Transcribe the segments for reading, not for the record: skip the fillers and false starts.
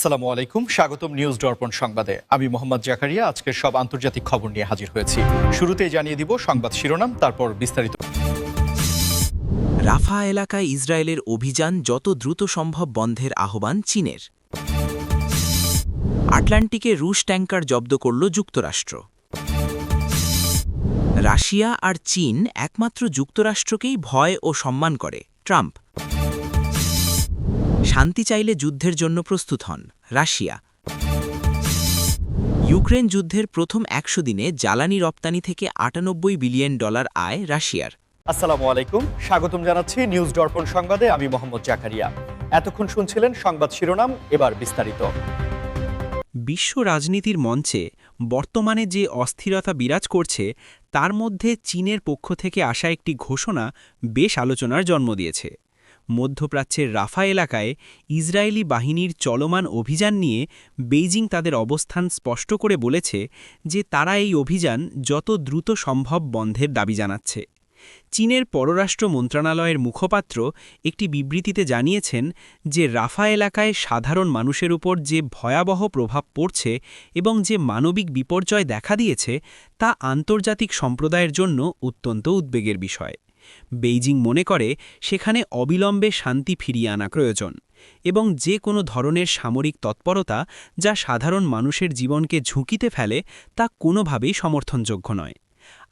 আসসালামু আলাইকুম, স্বাগতম নিউজ দর্পণ সংবাদে। আমি মোহাম্মদ জাকারিয়া আজকের সব আন্তর্জাতিক খবর নিয়ে হাজির হয়েছি। শুরুতেই জানিয়ে দিব সংবাদ শিরোনাম, তারপর বিস্তারিত। রাফা এলাকায় ইসরায়েলের অভিযান যত দ্রুত সম্ভব বন্ধের আহ্বান চীনের। আটলান্টিকে রুশ ট্যাঙ্কার জব্দ করল যুক্তরাষ্ট্র। রাশিয়া আর চীন একমাত্র যুক্তরাষ্ট্রকেই ভয় ও সম্মান করে ট্রাম্প। শান্তি চাইলে যুদ্ধের জন্য প্রস্তুত হন রাশিয়া। ইউক্রেন যুদ্ধের প্রথম ১০০ দিনে জ্বালানি রপ্তানি থেকে $৯৮ বিলিয়ন আয় রাশিয়ার। আসসালামু আলাইকুম, স্বাগতম জানাচ্ছি নিউজ দর্পণ সংবাদে। আমি মোহাম্মদ জাকারিয়া। এতক্ষণ শুনছিলেন সংবাদ শিরোনাম, এবার বিস্তারিত। বিশ্ব রাজনীতির মঞ্চে বর্তমানে যে অস্থিরতা বিরাজ করছে তার মধ্যে চীনের পক্ষ থেকে আসা একটি ঘোষণা বেশ আলোচনার জন্ম দিয়েছে। মধ্যপ্রাচ্যের রাফা এলাকায় ইসরায়েলি বাহিনীর চলমান অভিযান নিয়ে বেইজিং তাদের অবস্থান স্পষ্ট করে বলেছে যে তারা এই অভিযান যত দ্রুত সম্ভব বন্ধের দাবি জানাচ্ছে। চীনের পররাষ্ট্র মন্ত্রণালয়ের মুখপাত্র একটি বিবৃতিতে জানিয়েছেন যে রাফা এলাকায় সাধারণ মানুষের উপর যে ভয়াবহ প্রভাব পড়ছে এবং যে মানবিক বিপর্যয় দেখা দিয়েছে তা আন্তর্জাতিক সম্প্রদায়ের জন্য অত্যন্ত উদ্বেগের বিষয়। বেইজিং মনে করে সেখানে অবিলম্বে শান্তি ফিরিয়ে আনা প্রয়োজন এবং যে কোনো ধরনের সামরিক তৎপরতা যা সাধারণ মানুষের জীবনকে ঝুঁকিতে ফেলে তা কোনোভাবেই সমর্থনযোগ্য নয়।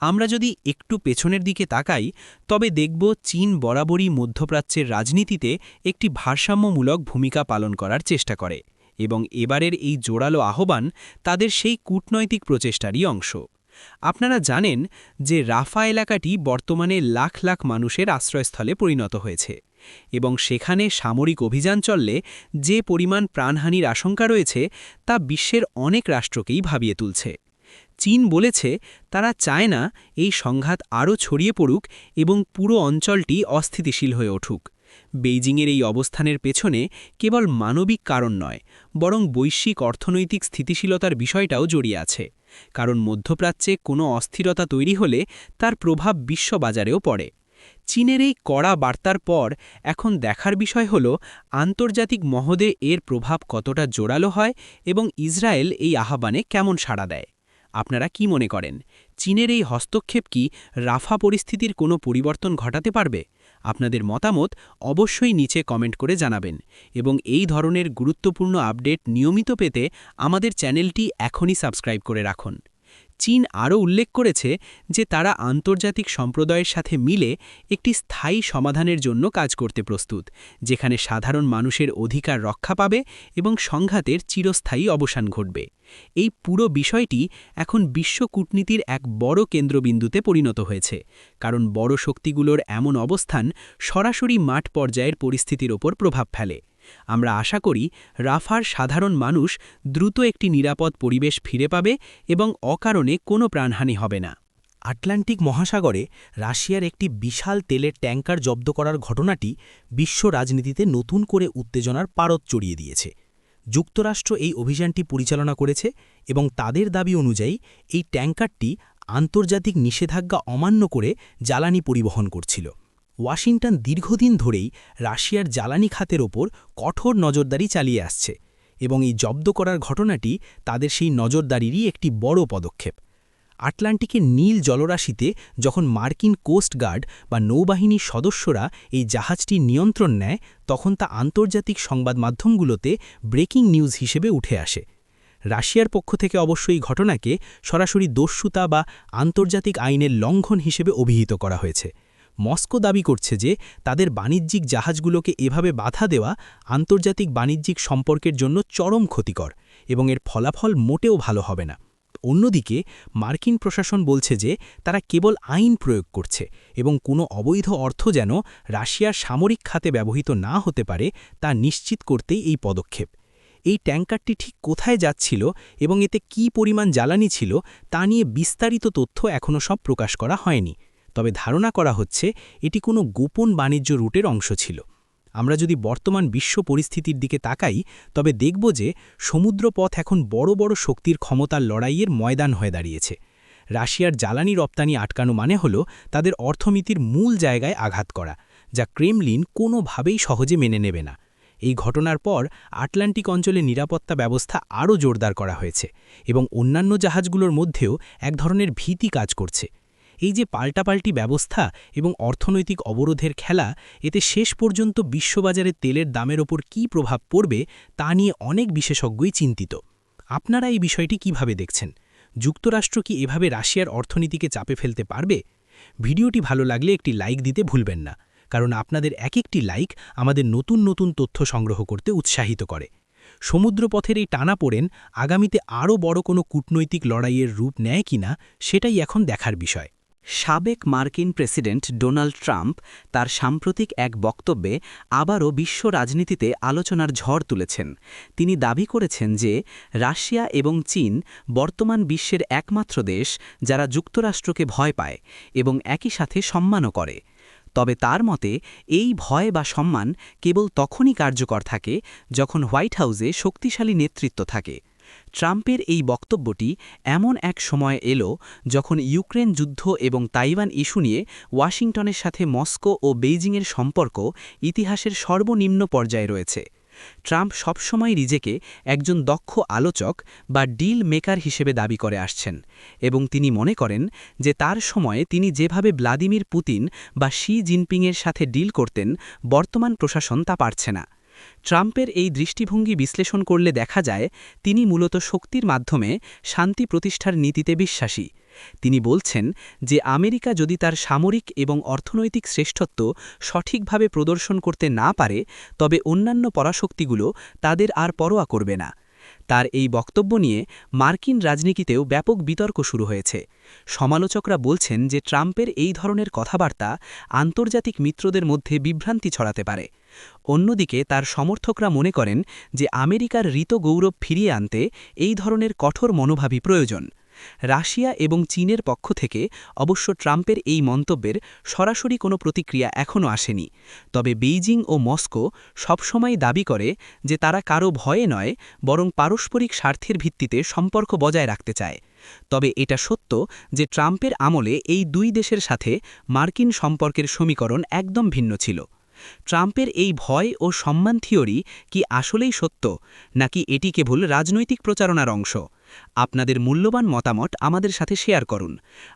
আমরা যদি একটু পেছনের দিকে তাকাই তবে দেখব চীন বরাবরই মধ্যপ্রাচ্যের রাজনীতিতে একটি ভারসাম্যমূলক ভূমিকা পালন করার চেষ্টা করে এবং এবারের এই জোরালো আহ্বান তাদের সেই কূটনৈতিক প্রচেষ্টারই অংশ। আপনারা জানেন যে রাফা এলাকাটি বর্তমানে লাখ লাখ মানুষের আশ্রয়স্থলে পরিণত হয়েছে এবং সেখানে সামরিক অভিযান চললে যে পরিমাণ প্রাণহানির আশঙ্কা রয়েছে তা বিশ্বের অনেক রাষ্ট্রকেই ভাবিয়ে তুলছে। চীন বলেছে তারা চায় না এই সংঘাত আরও ছড়িয়ে পড়ুক এবং পুরো অঞ্চলটি অস্থিতিশীল হয়ে উঠুক। বেইজিংয়ের এই অবস্থানের পেছনে কেবল মানবিক কারণ নয়, বরং বৈশ্বিক অর্থনৈতিক স্থিতিশীলতার বিষয়টাও জড়িয়ে আছে, কারণ মধ্যপ্রাচ্যে কোনো অস্থিরতা তৈরি হলে তার প্রভাব বিশ্ববাজারেও পড়ে। চীনের এই কড়া বার্তার পর এখন দেখার বিষয় হল আন্তর্জাতিক মহলে এর প্রভাব কতটা জোরালো হয় এবং ইসরায়েল এই আহ্বানে কেমন সাড়া দেয়। আপনারা কি মনে করেন, চীনের এই হস্তক্ষেপ কি রাফা পরিস্থিতির কোনো পরিবর্তন ঘটাতে পারবে? আপনাদের মতামত অবশ্যই নিচে কমেন্ট করে জানাবেন এবং এই ধরনের গুরুত্বপূর্ণ আপডেট নিয়মিত পেতে আমাদের চ্যানেলটি এখনই সাবস্ক্রাইব করে রাখুন। চীন আরও উল্লেখ করেছে যে তারা আন্তর্জাতিক সম্প্রদায়ের সাথে মিলে একটি স্থায়ী সমাধানের জন্য কাজ করতে প্রস্তুত, যেখানে সাধারণ মানুষের অধিকার রক্ষা পাবে এবং সংঘাতের চিরস্থায়ী অবসান ঘটবে। এই পুরো বিষয়টি এখন বিশ্ব কূটনীতির এক বড় কেন্দ্রবিন্দুতে পরিণত হয়েছে, কারণ বড় শক্তিগুলোর এমন অবস্থান সরাসরি মাঠ পর্যায়ের পরিস্থিতির ওপর প্রভাব ফেলে। আমরা আশা করি রাফার সাধারণ মানুষ দ্রুত একটি নিরাপদ পরিবেশ ফিরে পাবে এবং অকারণে কোনো প্রাণহানি হবে না। আটলান্টিক মহাসাগরে রাশিয়ার একটি বিশাল তেলের ট্যাঙ্কার জব্দ করার ঘটনাটি বিশ্ব রাজনীতিতে নতুন করে উত্তেজনার পারদ চড়িয়ে দিয়েছে। যুক্তরাষ্ট্র এই অভিযানটি পরিচালনা করেছে এবং তাদের দাবি অনুযায়ী এই ট্যাঙ্কারটি আন্তর্জাতিক নিষেধাজ্ঞা অমান্য করে জ্বালানি পরিবহন করছিল। ওয়াশিংটন দীর্ঘদিন ধরেই রাশিয়ার জ্বালানি খাতের ওপর কঠোর নজরদারি চালিয়ে আসছে এবং এই জব্দ করার ঘটনাটি তাদের সেই নজরদারিরই একটি বড় পদক্ষেপ। আটলান্টিকের নীল জলরাশিতে যখন মার্কিন কোস্ট গার্ড বা নৌবাহিনীর সদস্যরা এই জাহাজটির নিয়ন্ত্রণ নেয়, তখন তা আন্তর্জাতিক সংবাদ মাধ্যমগুলোতে ব্রেকিং নিউজ হিসেবে উঠে আসে। রাশিয়ার পক্ষ থেকে অবশ্যই ঘটনাকে সরাসরি দস্যুতা বা আন্তর্জাতিক আইনের লঙ্ঘন হিসেবে অভিহিত করা হয়েছে। মস্কো দাবি করছে যে তাদের বাণিজ্যিক জাহাজগুলোকে এভাবে বাধা দেওয়া আন্তর্জাতিক বাণিজ্যিক সম্পর্কের জন্য চরম ক্ষতিকর এবং এর ফলাফল মোটেও ভালো হবে না। অন্যদিকে মার্কিন প্রশাসন বলছে যে তারা কেবল আইন প্রয়োগ করছে এবং কোনো অবৈধ অর্থ যেন রাশিয়ার সামরিক খাতে ব্যবহৃত না হতে পারে তা নিশ্চিত করতেই এই পদক্ষেপ। এই ট্যাঙ্কারটি ঠিক কোথায় যাচ্ছিল এবং এতে কী পরিমাণ জ্বালানি ছিল তা নিয়ে বিস্তারিত তথ্য এখনও সব প্রকাশ করা হয়নি, তবে ধারণা করা হচ্ছে এটি কোনো গোপন বাণিজ্য রুটের অংশ ছিল। আমরা যদি বর্তমান বিশ্ব পরিস্থিতির দিকে তাকাই তবে দেখব যে সমুদ্রপথ এখন বড় বড় শক্তির ক্ষমতার লড়াইয়ের ময়দান হয়ে দাঁড়িয়েছে। রাশিয়ার জ্বালানি রপ্তানি আটকানো মানে হল তাদের অর্থনীতির মূল জায়গায় আঘাত করা, যা ক্রেমলিন কোনোভাবেই সহজে মেনে নেবে না। এই ঘটনার পর আটলান্টিক অঞ্চলে নিরাপত্তা ব্যবস্থা আরও জোরদার করা হয়েছে এবং অন্যান্য জাহাজগুলোর মধ্যেও এক ধরনের ভীতি কাজ করছে। এই যে পাল্টাপাল্টি ব্যবস্থা এবং অর্থনৈতিক অবরোধের খেলা, এতে শেষ পর্যন্ত বিশ্ববাজারে তেলের দামের ওপর কী প্রভাব পড়বে তা নিয়ে অনেক বিশেষজ্ঞই চিন্তিত। আপনারা এই বিষয়টি কিভাবে দেখছেন? যুক্তরাষ্ট্র কি এভাবে রাশিয়ার অর্থনীতিকে চাপে ফেলতে পারবে? ভিডিওটি ভালো লাগলে একটি লাইক দিতে ভুলবেন না, কারণ আপনাদের এক একটি লাইক আমাদের নতুন নতুন তথ্য সংগ্রহ করতে উৎসাহিত করে। সমুদ্রপথের এই টানাপোড়েন আগামীতে আরও বড় কোনো কূটনৈতিক লড়াইয়ের রূপ নেয় কিনা সেটাই এখন দেখার বিষয়। সাবেক মার্কিন প্রেসিডেন্ট ডোনাল্ড ট্রাম্প তার সাম্প্রতিক এক বক্তব্যে আবারও বিশ্ব রাজনীতিতে আলোচনার ঝড় তুলেছেন। তিনি দাবি করেছেন যে রাশিয়া এবং চীন বর্তমান বিশ্বের একমাত্র দেশ যারা যুক্তরাষ্ট্রকে ভয় পায় এবং একই সাথে সম্মানও করে। তবে তার মতে এই ভয় বা সম্মান কেবল তখনই কার্যকর থাকে যখন হোয়াইট হাউসে শক্তিশালী নেতৃত্ব থাকে। ট্রাম্পের এই বক্তব্যটি এমন এক সময় এলো যখন ইউক্রেন যুদ্ধ এবং তাইওয়ান ইস্যু নিয়ে ওয়াশিংটনের সাথে মস্কো ও বেইজিংয়ের সম্পর্ক ইতিহাসের সর্বনিম্ন পর্যায়ে রয়েছে। ট্রাম্প সবসময় নিজেকে একজন দক্ষ আলোচক বা ডিল মেকার হিসেবে দাবি করে আসছেন এবং তিনি মনে করেন যে তার সময়ে তিনি যেভাবে ভ্লাদিমির পুতিন বা শি জিনপিংয়ের সাথে ডিল করতেন, বর্তমান প্রশাসন তা পারছে না। ট্রাম্পের এই দৃষ্টিভঙ্গি বিশ্লেষণ করলে দেখা যায় তিনি মূলত শক্তির মাধ্যমে শান্তি প্রতিষ্ঠার নীতিতে বিশ্বাসী। তিনি বলছেন যে আমেরিকা যদি তার সামরিক এবং অর্থনৈতিক শ্রেষ্ঠত্ব সঠিকভাবে প্রদর্শন করতে না পারে, তবে অন্যান্য পরাশক্তিগুলো তাদের আর পরোয়া করবে না। তার এই বক্তব্য নিয়ে মার্কিন রাজনীতিতেও ব্যাপক বিতর্ক শুরু হয়েছে। সমালোচকরা বলছেন যে ট্রাম্পের এই ধরনের কথাবার্তা আন্তর্জাতিক মিত্রদের মধ্যে বিভ্রান্তি ছড়াতে পারে। অন্যদিকে তার সমর্থকরা মনে করেন যে আমেরিকার ঋত গৌরব ফিরিয়ে আনতে এই ধরনের কঠোর মনোভাবই প্রয়োজন। রাশিয়া এবং চীনের পক্ষ থেকে অবশ্য ট্রাম্পের এই মন্তব্যের সরাসরি কোনো প্রতিক্রিয়া এখনও আসেনি। তবে বেইজিং ও মস্কো সবসময় দাবি করে যে তারা কারও ভয়ে নয়, বরং পারস্পরিক স্বার্থের ভিত্তিতে সম্পর্ক বজায় রাখতে চায়। তবে এটা সত্য যে ট্রাম্পের আমলে এই দুই দেশের সাথে মার্কিন সম্পর্কের সমীকরণ একদম ভিন্ন ছিল। ট্রাম্পের এই ভয় ও সম্মান থিওরি কি আসলেই সত্য, নাকি এটি কেবল রাজনৈতিক প্রচারণার অংশ? আপনাদের মূল্যবান মতামত আমাদের সাথে শেয়ার করুন।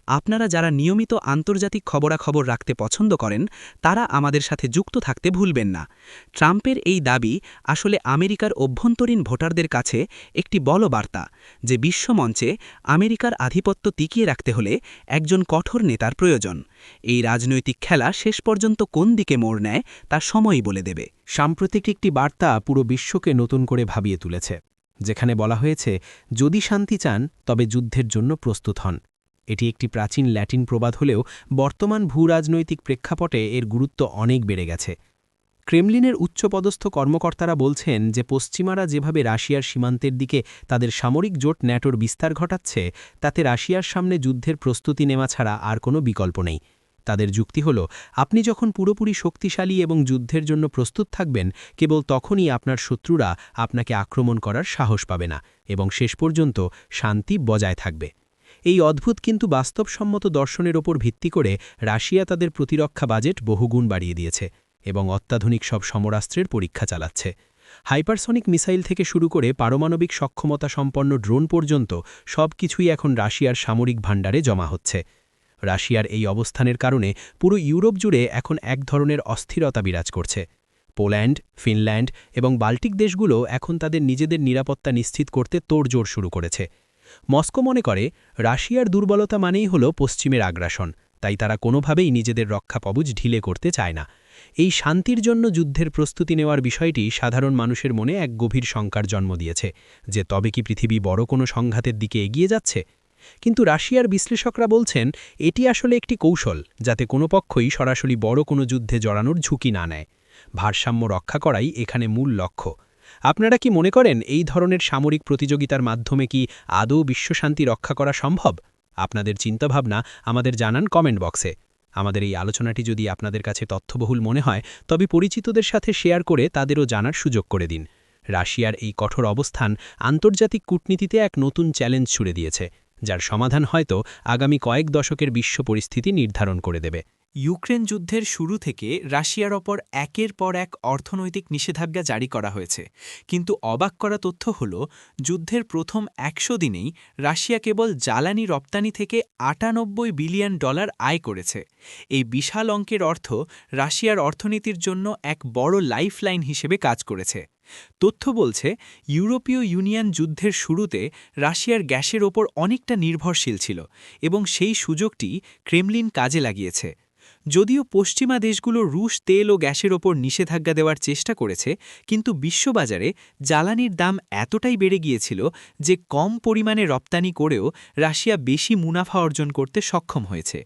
আপনারা যারা নিয়মিত আন্তর্জাতিক খবরাখবর রাখতে পছন্দ করেন, তারা আমাদের সাথে যুক্ত থাকতে ভুলবেন না। ট্রাম্পের এই দাবি আসলে আমেরিকার অভ্যন্তরীণ ভোটারদের কাছে একটি বড় বার্তা যে বিশ্বমঞ্চে আমেরিকার আধিপত্য টিকিয়ে রাখতে হলে একজন কঠোর নেতার প্রয়োজন। এই রাজনৈতিক খেলা শেষ পর্যন্ত কোন দিকে মোড় নেয় তা সময়ই বলে দেবে। সাম্প্রতিক একটি বার্তা পুরো বিশ্বকে নতুন করে ভাবিয়ে তুলেছে, যেখানে বলা হয়েছে, যদি শান্তি চান তবে যুদ্ধের জন্য প্রস্তুত হন। এটি একটি প্রাচীন ল্যাটিন প্রবাদ হলেও বর্তমান ভূরাজনৈতিক প্রেক্ষাপটে এর গুরুত্ব অনেক বেড়ে গেছে। ক্রেমলিনের উচ্চপদস্থ কর্মকর্তারা বলছেন যে পশ্চিমারা যেভাবে রাশিয়ার সীমান্তের দিকে তাদের সামরিক জোট ন্যাটোর বিস্তার ঘটাচ্ছে, তাতে রাশিয়ার সামনে যুদ্ধের প্রস্তুতি নেওয়া ছাড়া আর কোনো বিকল্প নেই। তাদের যুক্তি হল, আপনি যখন পুরোপুরি শক্তিশালী এবং যুদ্ধের জন্য প্রস্তুত থাকবেন, কেবল তখনই আপনার শত্রুরা আপনাকে আক্রমণ করার সাহস পাবে না এবং শেষ পর্যন্ত শান্তি বজায় থাকবে। এই অদ্ভুত কিন্তু বাস্তবসম্মত দর্শনের ওপর ভিত্তি করে রাশিয়া তাদের প্রতিরক্ষা বাজেট বহুগুণ বাড়িয়ে দিয়েছে এবং অত্যাধুনিক সব সমরাস্ত্রের পরীক্ষা চালাচ্ছে। হাইপারসনিক মিসাইল থেকে শুরু করে পারমাণবিক সক্ষমতা সম্পন্ন ড্রোন পর্যন্ত সবকিছুই এখন রাশিয়ার সামরিক ভাণ্ডারে জমা হচ্ছে। রাশিয়ার এই অবস্থানের কারণে পুরো ইউরোপ জুড়ে এখন এক ধরনের অস্থিরতা বিরাজ করছে। পোল্যান্ড, ফিনল্যান্ড এবং বাল্টিক দেশগুলো এখন তাদের নিজেদের নিরাপত্তা নিশ্চিত করতে তোড়জোড় শুরু করেছে। মস্কো মনে করে রাশিয়ার দুর্বলতা মানেই হল পশ্চিমের আগ্রাসন, তাই তারা কোনোভাবেই নিজেদের রক্ষাকবচ ঢিলে করতে চায় না। এই শান্তির জন্য যুদ্ধের প্রস্তুতি নেওয়ার বিষয়টি সাধারণ মানুষের মনে এক গভীর শঙ্কার জন্ম দিয়েছে যে তবে কি পৃথিবী বড় কোনো সংঘাতের দিকে এগিয়ে যাচ্ছে। কিন্তু রাশিয়ার বিশ্লেষকরা বলছেন এটি আসলে একটি কৌশল, যাতে কোনো পক্ষই সরাসরি বড় কোনো যুদ্ধে জড়ানোর ঝুঁকি না নেয়। ভারসাম্য রক্ষা করাই এখানে মূল লক্ষ্য। আপনারা কি মনে করেন এই ধরনের সামরিক প্রতিযোগিতার মাধ্যমে কি আদৌ বিশ্বশান্তি রক্ষা করা সম্ভব? আপনাদের চিন্তাভাবনা আমাদের জানান কমেন্ট বক্সে। আমাদের এই আলোচনাটি যদি আপনাদের কাছে তথ্যবহুল মনে হয়, তবে পরিচিতদের সাথে শেয়ার করে তাদেরও জানার সুযোগ করে দিন। রাশিয়ার এই কঠোর অবস্থান আন্তর্জাতিক কূটনীতিতে এক নতুন চ্যালেঞ্জ ছুড়ে দিয়েছে, যার সমাধান হয়তো আগামী কয়েক দশকের বিশ্ব পরিস্থিতি নির্ধারণ করে দেবে। ইউক্রেন যুদ্ধের শুরু থেকে রাশিয়ার ওপর একের পর এক অর্থনৈতিক নিষেধাজ্ঞা জারি করা হয়েছে, কিন্তু অবাক করা তথ্য হল যুদ্ধের প্রথম ১০০ দিনেই রাশিয়া কেবল জ্বালানি রপ্তানি থেকে $৯৮ বিলিয়ন আয় করেছে। এই বিশাল অঙ্কের অর্থ রাশিয়ার অর্থনীতির জন্য এক বড় লাইফলাইন হিসেবে কাজ করেছে। তথ্য বলছে ইউরোপীয় ইউনিয়ন যুদ্ধের শুরুতে রাশিয়ার গ্যাসের ওপর অনেকটা নির্ভরশীল ছিল এবং সেই সুযোগটি ক্রেমলিন কাজে লাগিয়েছে। যদিও পশ্চিমা দেশগুলো রুশ তেল ও গ্যাসের ওপর নিষেধাজ্ঞা দেওয়ার চেষ্টা করেছে, কিন্তু বিশ্ববাজারে জ্বালানির দাম এতটাই বেড়ে গিয়েছিল যে কম পরিমাণে রপ্তানি করেও রাশিয়া বেশি মুনাফা অর্জন করতে সক্ষম হয়েছে।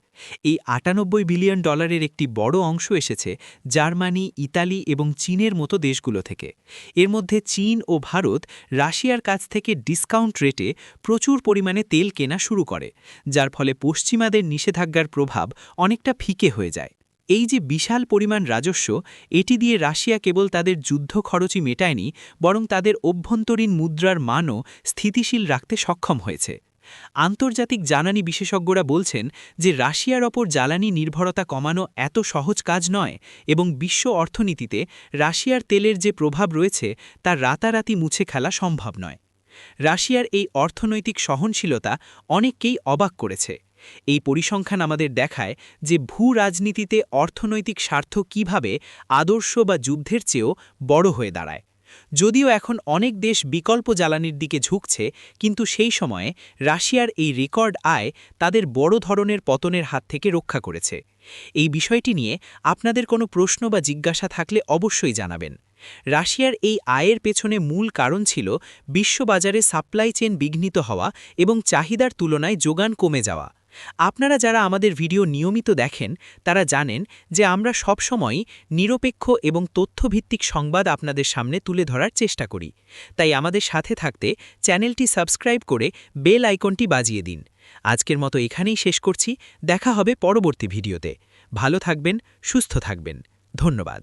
এই $৯৮ বিলিয়ন একটি বড় অংশ এসেছে জার্মানি, ইতালি এবং চীনের মতো দেশগুলো থেকে। এর মধ্যে চীন ও ভারত রাশিয়ার কাছ থেকে ডিসকাউন্ট রেটে প্রচুর পরিমাণে তেল কেনা শুরু করে, যার ফলে পশ্চিমাদের নিষেধাজ্ঞার প্রভাব অনেকটা ফিকে হয়ে যায়। এই যে বিশাল পরিমাণ রাজস্ব, এটি দিয়ে রাশিয়া কেবল তাদের যুদ্ধ খরচই মেটায়নি, বরং তাদের অভ্যন্তরীণ মুদ্রার মানও স্থিতিশীল রাখতে সক্ষম হয়েছে। আন্তর্জাতিক জ্বালানি বিশেষজ্ঞরা বলছেন যে রাশিয়ার ওপর জ্বালানি নির্ভরতা কমানো এত সহজ কাজ নয় এবং বিশ্ব অর্থনীতিতে রাশিয়ার তেলের যে প্রভাব রয়েছে তা রাতারাতি মুছে ফেলা সম্ভব নয়। রাশিয়ার এই অর্থনৈতিক সহনশীলতা অনেককেই অবাক করেছে। এই পরিসংখ্যান আমাদের দেখায় যে ভূ-রাজনীতিতে অর্থনৈতিক স্বার্থ কিভাবে আদর্শ বা যুদ্ধের চেয়েও বড় হয়ে দাঁড়ায়। যদিও এখন অনেক দেশ বিকল্প জ্বালানির দিকে ঝুঁকছে, কিন্তু সেই সময়ে রাশিয়ার এই রেকর্ড আয় তাদের বড় ধরনের পতনের হাত থেকে রক্ষা করেছে। এই বিষয়টি নিয়ে আপনাদের কোনো প্রশ্ন বা জিজ্ঞাসা থাকলে অবশ্যই জানাবেন। রাশিয়ার এই আয়ের পেছনে মূল কারণ ছিল বিশ্ববাজারে সাপ্লাই চেইন বিঘ্নিত হওয়া এবং চাহিদার তুলনায় যোগান কমে যাওয়া। আপনারা যারা আমাদের ভিডিও নিয়মিত দেখেন তারা জানেন যে আমরা সবসময়ই নিরপেক্ষ এবং তথ্যভিত্তিক সংবাদ আপনাদের সামনে তুলে ধরার চেষ্টা করি। তাই আমাদের সাথে থাকতে চ্যানেলটি সাবস্ক্রাইব করে বেল আইকনটি বাজিয়ে দিন। আজকের মতো এখানেই শেষ করছি। দেখা হবে পরবর্তী ভিডিওতে। ভালো থাকবেন, সুস্থ থাকবেন। ধন্যবাদ।